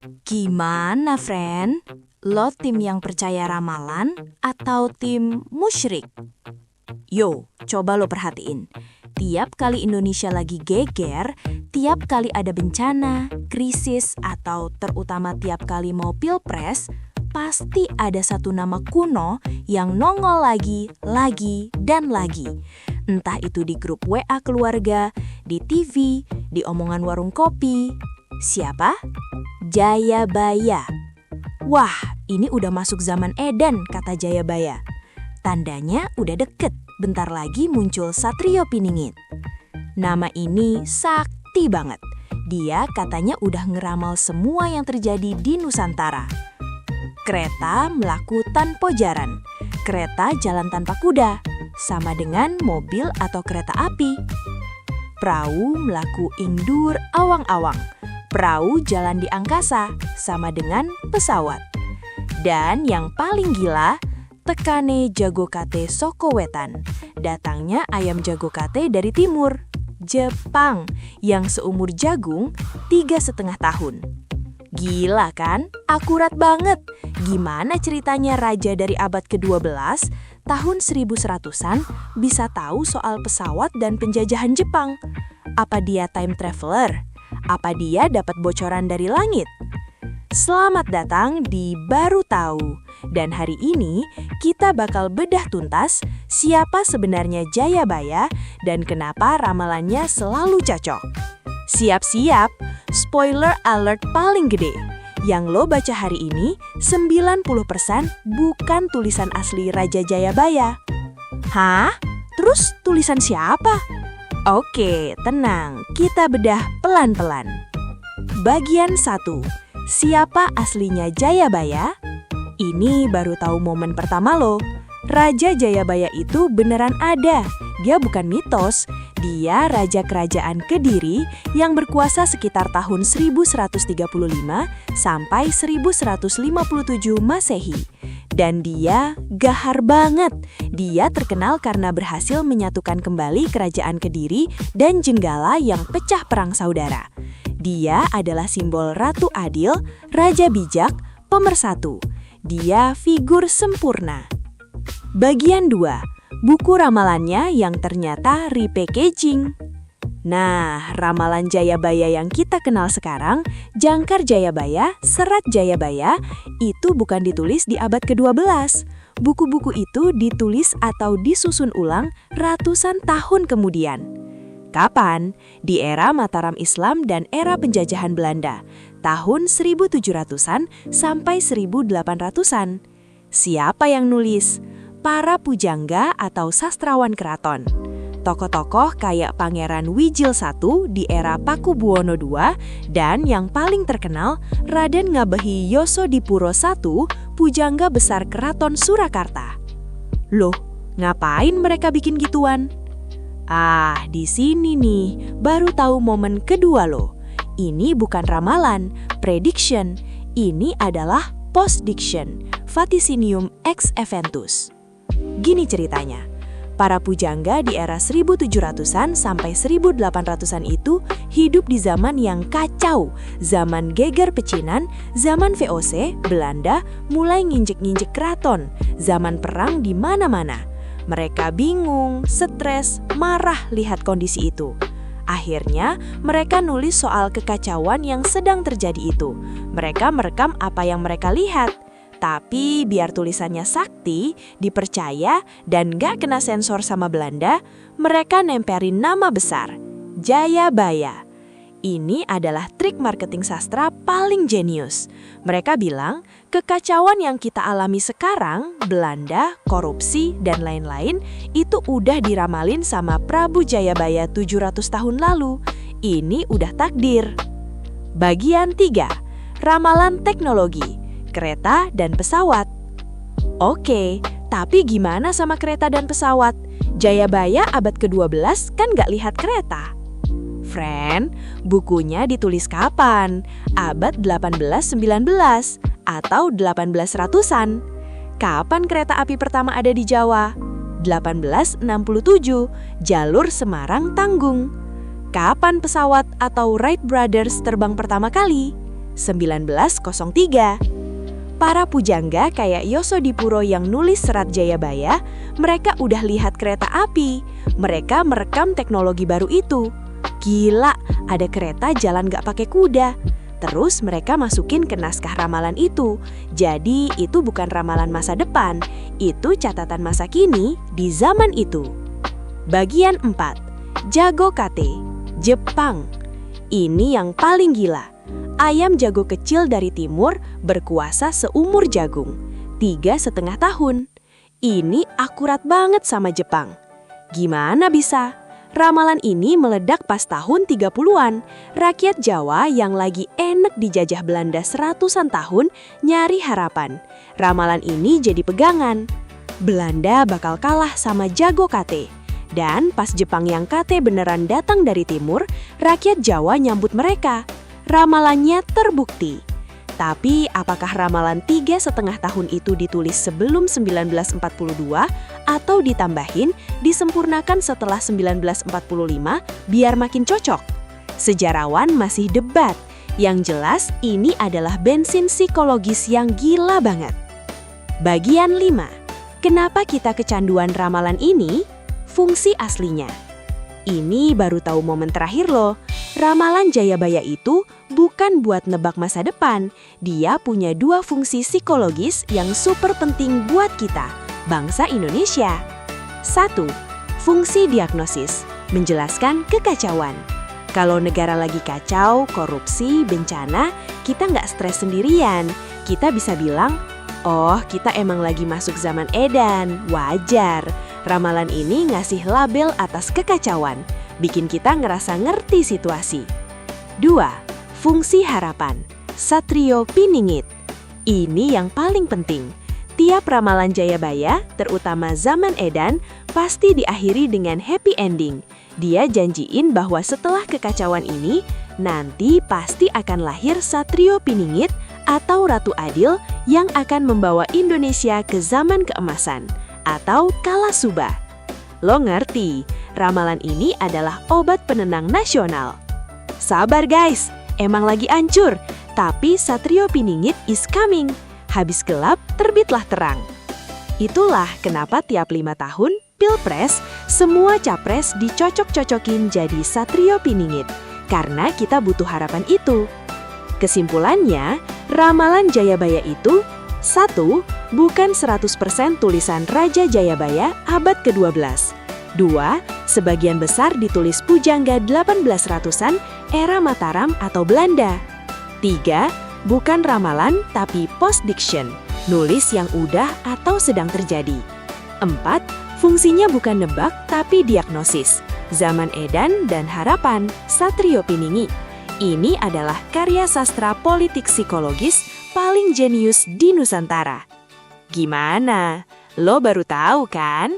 Gimana, friend? Lo tim yang percaya ramalan atau tim musyrik? Yo, coba lo perhatiin. Tiap kali Indonesia lagi geger, tiap kali ada bencana, krisis, atau terutama tiap kali mau pilpres, pasti ada satu nama kuno yang nongol lagi, dan lagi. Entah itu di grup WA keluarga, di TV, di omongan warung kopi. Siapa? Jayabaya. Wah, ini udah masuk zaman edan, kata Jayabaya. Tandanya udah deket, bentar lagi muncul Satrio Piningit. Nama ini sakti banget. Dia katanya udah ngeramal semua yang terjadi di Nusantara. Kereta melaku tanpa jaran. Kereta jalan tanpa kuda, sama dengan mobil atau kereta api. Perahu melaku ingdur awang-awang. Perahu jalan di angkasa, sama dengan pesawat. Dan yang paling gila, tekane jago kate soko wetan. Datangnya ayam jago kate dari timur, Jepang, yang seumur jagung 3,5 tahun. Gila kan? Akurat banget. Gimana ceritanya raja dari abad ke-12, tahun 1100-an, bisa tahu soal pesawat dan penjajahan Jepang? Apa dia time traveler? Apa dia dapat bocoran dari langit? Selamat datang di Baru Tahu. Dan hari ini kita bakal bedah tuntas siapa sebenarnya Jayabaya dan kenapa ramalannya selalu cocok. Siap-siap, spoiler alert paling gede. Yang lo baca hari ini 90% bukan tulisan asli Raja Jayabaya. Hah? Terus tulisan siapa? Oke, tenang, kita bedah pelan-pelan. Bagian 1. Siapa aslinya Jayabaya? Ini baru tahu momen pertama lo. Raja Jayabaya itu beneran ada. Dia bukan mitos. Dia raja kerajaan Kediri yang berkuasa sekitar tahun 1135 sampai 1157 Masehi. Dan dia gahar banget. Dia terkenal karena berhasil menyatukan kembali kerajaan Kediri dan Jenggala yang pecah perang saudara. Dia adalah simbol Ratu Adil, Raja Bijak, Pemersatu. Dia figur sempurna. Bagian 2. Buku ramalannya yang ternyata repackaging. Nah, ramalan Jayabaya yang kita kenal sekarang, Jangkar Jayabaya, Serat Jayabaya, itu bukan ditulis di abad ke-12. Buku-buku itu ditulis atau disusun ulang ratusan tahun kemudian. Kapan? Di era Mataram Islam dan era penjajahan Belanda, tahun 1700-an sampai 1800-an. Siapa yang nulis? Para pujangga atau sastrawan keraton. Tokoh-tokoh kayak Pangeran Wijil I di era Pakubuwono II dan yang paling terkenal Raden Ngabehi Yosodipuro I, pujangga besar keraton Surakarta. Loh, ngapain mereka bikin gituan? Ah, di sini nih, baru tahu momen kedua lo. Ini bukan ramalan, prediction. Ini adalah postdiction, vaticinium ex eventus. Gini ceritanya. Para pujangga di era 1700-an sampai 1800-an itu hidup di zaman yang kacau, zaman geger pecinan, zaman VOC, Belanda mulai nginjek-nginjek keraton, zaman perang di mana-mana. Mereka bingung, stres, marah lihat kondisi itu. Akhirnya, mereka nulis soal kekacauan yang sedang terjadi itu. Mereka merekam apa yang mereka lihat. Tapi biar tulisannya sakti, dipercaya, dan gak kena sensor sama Belanda, mereka nemperin nama besar, Jayabaya. Ini adalah trik marketing sastra paling jenius. Mereka bilang, kekacauan yang kita alami sekarang, Belanda, korupsi, dan lain-lain, itu udah diramalin sama Prabu Jayabaya 700 tahun lalu. Ini udah takdir. Bagian 3. Ramalan teknologi. Kereta dan pesawat. Oke, tapi gimana sama kereta dan pesawat? Jayabaya abad ke-12 kan gak lihat kereta. Friend, bukunya ditulis kapan? Abad 18-19 atau 1800-an? Kapan kereta api pertama ada di Jawa? 1867, jalur Semarang Tanggung. Kapan pesawat atau Wright Brothers terbang pertama kali? 1903. Para pujangga kayak Yosodipuro yang nulis Serat Jayabaya, mereka udah lihat kereta api. Mereka merekam teknologi baru itu. Gila, ada kereta jalan gak pakai kuda. Terus mereka masukin ke naskah ramalan itu. Jadi itu bukan ramalan masa depan, itu catatan masa kini di zaman itu. Bagian 4. Jago Kate, Jepang. Ini yang paling gila. Ayam jago kecil dari timur berkuasa seumur jagung, 3,5 tahun. Ini akurat banget sama Jepang. Gimana bisa? Ramalan ini meledak pas tahun 30-an. Rakyat Jawa yang lagi enek dijajah Belanda seratusan tahun nyari harapan. Ramalan ini jadi pegangan. Belanda bakal kalah sama jago Kate. Dan pas Jepang yang Kate beneran datang dari timur, rakyat Jawa nyambut mereka. Ramalannya terbukti. Tapi apakah ramalan 3,5 tahun itu ditulis sebelum 1942 atau ditambahin, disempurnakan setelah 1945 biar makin cocok? Sejarawan masih debat. Yang jelas ini adalah bensin psikologis yang gila banget. Bagian 5. Kenapa kita kecanduan ramalan ini? Fungsi aslinya. Ini baru tahu momen terakhir loh. Ramalan Jayabaya itu bukan buat nebak masa depan. Dia punya 2 fungsi psikologis yang super penting buat kita, bangsa Indonesia. 1. Fungsi diagnosis, menjelaskan kekacauan. Kalau negara lagi kacau, korupsi, bencana, kita nggak stres sendirian. Kita bisa bilang, oh kita emang lagi masuk zaman edan, wajar. Ramalan ini ngasih label atas kekacauan, bikin kita ngerasa ngerti situasi. 2. Fungsi harapan, Satrio Piningit. Ini yang paling penting. Tiap ramalan Jayabaya, terutama zaman edan, pasti diakhiri dengan happy ending. Dia janjiin bahwa setelah kekacauan ini, nanti pasti akan lahir Satrio Piningit atau Ratu Adil yang akan membawa Indonesia ke zaman keemasan, atau Kala Subah. Lo ngerti, ramalan ini adalah obat penenang nasional. Sabar guys, emang lagi hancur, tapi Satrio Piningit is coming. Habis gelap, terbitlah terang. Itulah kenapa tiap 5 tahun, Pilpres, semua capres dicocok-cocokin jadi Satrio Piningit. Karena kita butuh harapan itu. Kesimpulannya, ramalan Jayabaya itu 1. Bukan 100% tulisan Raja Jayabaya abad ke-12. 2. Sebagian besar ditulis pujangga 1800-an era Mataram atau Belanda. 3. Bukan ramalan tapi post-diction, nulis yang udah atau sedang terjadi. 4. Fungsinya bukan nebak tapi diagnosis, zaman edan dan harapan, Satrio Piningit. Ini adalah karya sastra politik psikologis paling jenius di Nusantara. Gimana? Lo baru tahu kan?